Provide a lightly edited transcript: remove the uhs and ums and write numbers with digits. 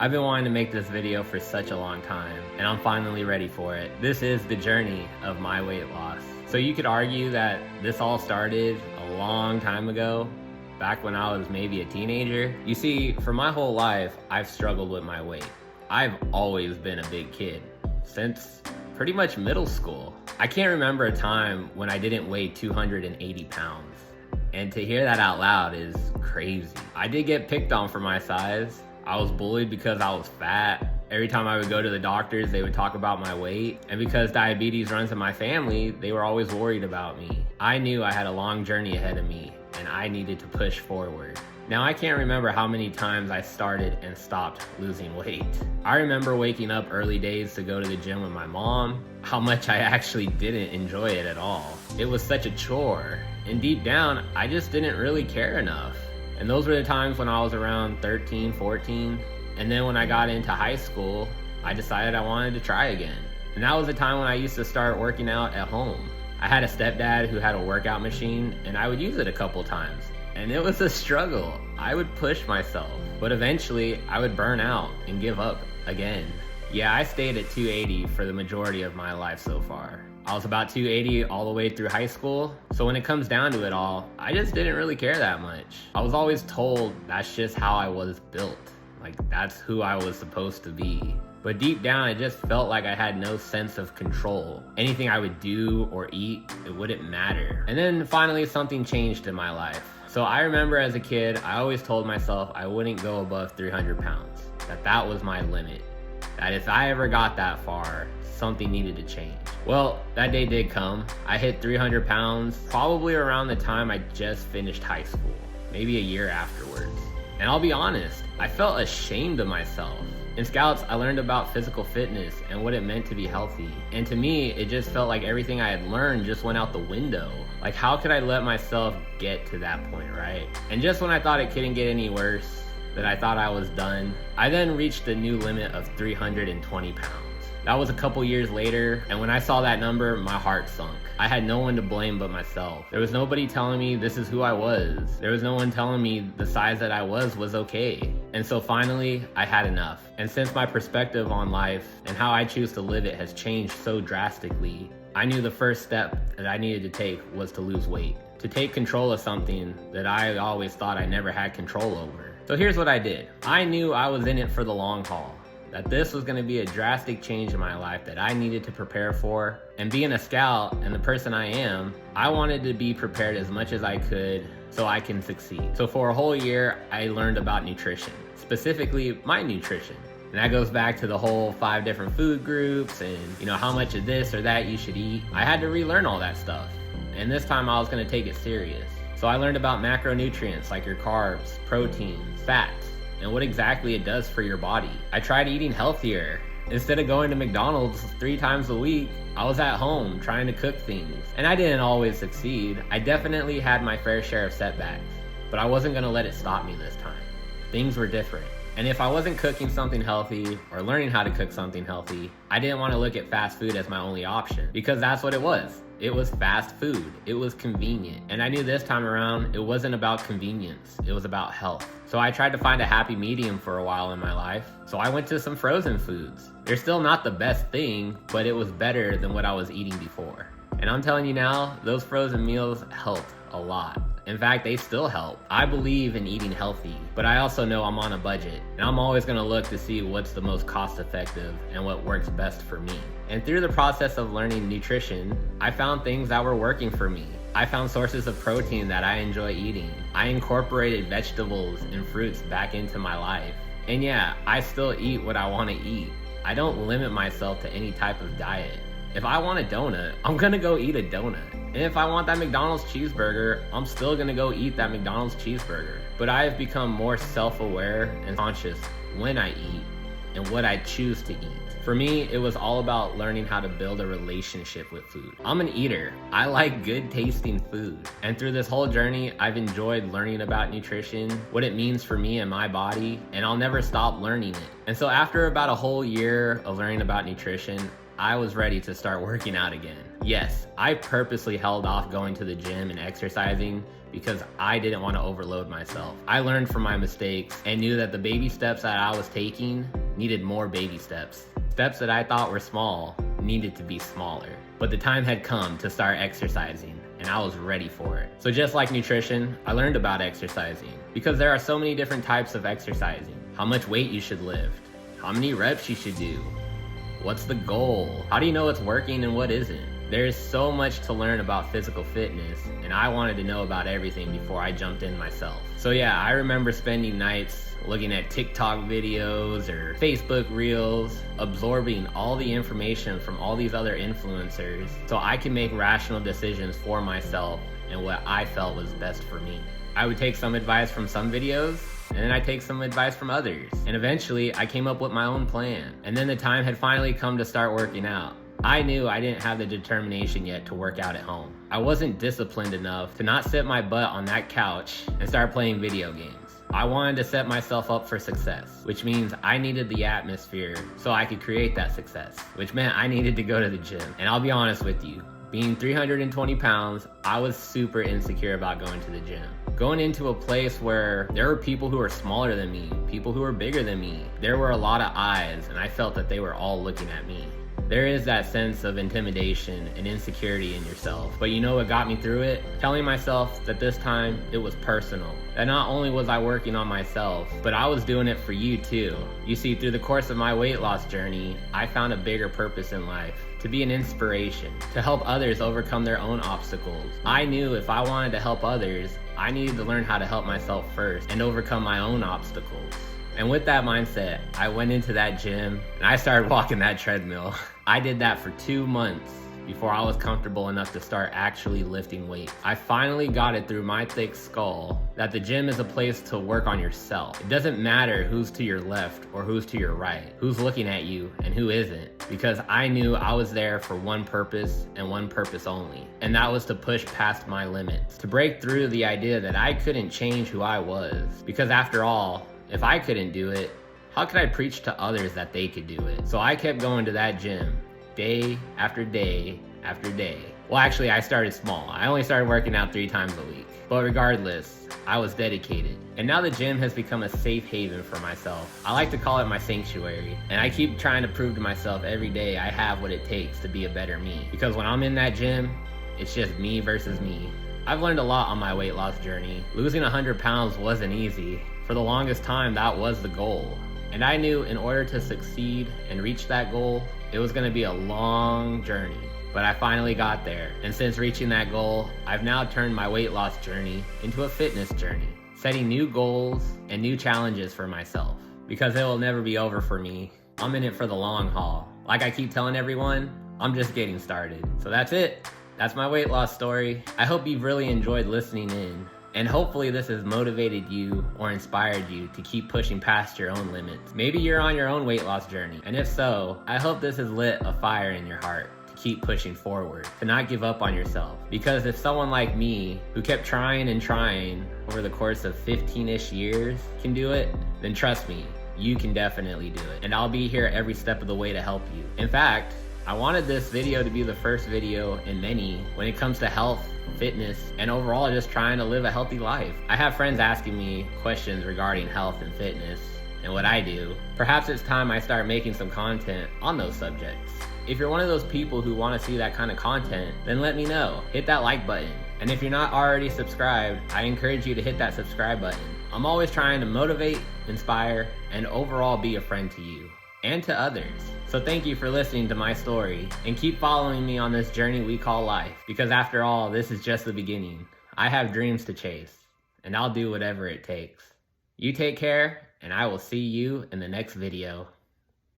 I've been wanting to make this video for such a long time, and I'm finally ready for it. This is the journey of my weight loss. So you could argue that this all started a long time ago, back when I was maybe a teenager. You see, for my whole life, I've struggled with my weight. I've always been a big kid, since pretty much middle school. I can't remember a time when I didn't weigh 280 pounds. And to hear that out loud is crazy. I did get picked on for my size. I was bullied because I was fat. Every time I would go to the doctors, they would talk about my weight. And because diabetes runs in my family, they were always worried about me. I knew I had a long journey ahead of me, and I needed to push forward. Now, I can't remember how many times I started and stopped losing weight. I remember waking up early days to go to the gym with my mom, how much I actually didn't enjoy it at all. It was such a chore, and deep down, I just didn't really care enough. And those were the times when I was around 13, 14. And then when I got into high school, I decided I wanted to try again. And that was the time when I used to start working out at home. I had a stepdad who had a workout machine, and I would use it a couple times. And it was a struggle. I would push myself, but eventually I would burn out and give up again. Yeah, I stayed at 280 for the majority of my life so far. I was about 280 all the way through high school. So when it comes down to it all, I just didn't really care that much. I was always told that's just how I was built. Like, that's who I was supposed to be. But deep down, it just felt like I had no sense of control. Anything I would do or eat, it wouldn't matter. And then finally something changed in my life. So I remember as a kid, I always told myself I wouldn't go above 300 pounds. That was my limit. That if I ever got that far, something needed to change. Well, that day did come. I hit 300 pounds probably around the time I just finished high school, maybe a year afterwards. And I'll be honest, I felt ashamed of myself. In Scouts, I learned about physical fitness and what it meant to be healthy. And to me, it just felt like everything I had learned just went out the window. Like, how could I let myself get to that point, right? And just when I thought it couldn't get any worse, that I thought I was done, I then reached the new limit of 320 pounds. That was a couple years later, and when I saw that number, my heart sunk. I had no one to blame but myself. There was nobody telling me this is who I was. There was no one telling me the size that I was okay. And so finally, I had enough. And since my perspective on life and how I choose to live it has changed so drastically, I knew the first step that I needed to take was to lose weight. To take control of something that I always thought I never had control over. So here's what I did. I knew I was in it for the long haul. That this was going to be a drastic change in my life that I needed to prepare for. And being a scout and the person I am, I wanted to be prepared as much as I could so I can succeed. So for a whole year, I learned about nutrition, specifically my nutrition. And that goes back to the whole 5 different food groups and, how much of this or that you should eat. I had to relearn all that stuff. And this time I was going to take it serious. So I learned about macronutrients like your carbs, proteins, fats, and what exactly it does for your body. I tried eating healthier. Instead of going to McDonald's 3 times a week, I was at home trying to cook things. And I didn't always succeed. I definitely had my fair share of setbacks, but I wasn't gonna let it stop me this time. Things were different. And if I wasn't cooking something healthy or learning how to cook something healthy, I didn't want to look at fast food as my only option, because that's what it was. It was fast food. It was convenient. And I knew this time around, it wasn't about convenience. It was about health. So I tried to find a happy medium for a while in my life. So I went to some frozen foods. They're still not the best thing, but it was better than what I was eating before. And I'm telling you now, those frozen meals helped a lot. In fact, they still help. I believe in eating healthy, but I also know I'm on a budget, and I'm always gonna look to see what's the most cost effective and what works best for me. And through the process of learning nutrition, I found things that were working for me. I found sources of protein that I enjoy eating. I incorporated vegetables and fruits back into my life. And yeah, I still eat what I wanna eat. I don't limit myself to any type of diet. If I want a donut, I'm gonna go eat a donut. And if I want that McDonald's cheeseburger, I'm still gonna go eat that McDonald's cheeseburger. But I have become more self-aware and conscious when I eat and what I choose to eat. For me, it was all about learning how to build a relationship with food. I'm an eater. I like good tasting food. And through this whole journey, I've enjoyed learning about nutrition, what it means for me and my body, and I'll never stop learning it. And so after about a whole year of learning about nutrition, I was ready to start working out again. Yes, I purposely held off going to the gym and exercising because I didn't want to overload myself. I learned from my mistakes and knew that the baby steps that I was taking needed more baby steps. Steps that I thought were small needed to be smaller. But the time had come to start exercising, and I was ready for it. So just like nutrition, I learned about exercising because there are so many different types of exercising. How much weight you should lift, how many reps you should do, what's the goal, how do you know what's working and what isn't? There is so much to learn about physical fitness, and I wanted to know about everything before I jumped in myself. So yeah, I remember spending nights looking at TikTok videos or Facebook reels, absorbing all the information from all these other influencers so I can make rational decisions for myself and what I felt was best for me. I would take some advice from some videos, and then I take some advice from others. And eventually I came up with my own plan. And then the time had finally come to start working out. I knew I didn't have the determination yet to work out at home. I wasn't disciplined enough to not sit my butt on that couch and start playing video games. I wanted to set myself up for success, which means I needed the atmosphere so I could create that success, which meant I needed to go to the gym. And I'll be honest with you, being 320 pounds, I was super insecure about going to the gym. Going into a place where there were people who were smaller than me, people who were bigger than me, there were a lot of eyes, and I felt that they were all looking at me. There is that sense of intimidation and insecurity in yourself. But you know what got me through it? Telling myself that this time it was personal. That not only was I working on myself, but I was doing it for you too. You see, through the course of my weight loss journey, I found a bigger purpose in life. To be an inspiration, to help others overcome their own obstacles. I knew if I wanted to help others, I needed to learn how to help myself first and overcome my own obstacles. And with that mindset, I went into that gym and I started walking that treadmill. I did that for 2 months before I was comfortable enough to start actually lifting weights. I finally got it through my thick skull that the gym is a place to work on yourself. It doesn't matter who's to your left or who's to your right, who's looking at you and who isn't, because I knew I was there for one purpose and one purpose only, and that was to push past my limits, to break through the idea that I couldn't change who I was, because after all, if I couldn't do it, how could I preach to others that they could do it? So I kept going to that gym day after day after day. Well, actually, I started small. I only started working out 3 times a week. But regardless, I was dedicated. And now the gym has become a safe haven for myself. I like to call it my sanctuary. And I keep trying to prove to myself every day I have what it takes to be a better me. Because when I'm in that gym, it's just me versus me. I've learned a lot on my weight loss journey. Losing 100 pounds wasn't easy. For the longest time, that was the goal. And I knew in order to succeed and reach that goal, it was gonna be a long journey. But I finally got there. And since reaching that goal, I've now turned my weight loss journey into a fitness journey, setting new goals and new challenges for myself. Because it will never be over for me. I'm in it for the long haul. Like I keep telling everyone, I'm just getting started. So that's it. That's my weight loss story. I hope you've really enjoyed listening in. And hopefully this has motivated you or inspired you to keep pushing past your own limits. Maybe you're on your own weight loss journey. And if so, I hope this has lit a fire in your heart to keep pushing forward, to not give up on yourself. Because if someone like me, who kept trying and trying over the course of 15-ish years, can do it, then trust me, you can definitely do it. And I'll be here every step of the way to help you. In fact, I wanted this video to be the first video in many when it comes to health, fitness, and overall just trying to live a healthy life. I have friends asking me questions regarding health and fitness and what I do. Perhaps it's time I start making some content on those subjects. If you're one of those people who want to see that kind of content, then let me know. Hit that like button. And if you're not already subscribed, I encourage you to hit that subscribe button. I'm always trying to motivate, inspire, and overall be a friend to you and to others. So thank you for listening to my story, and keep following me on this journey we call life, because after all, this is just the beginning. I have dreams to chase, and I'll do whatever it takes. You take care, and I will see you in the next video.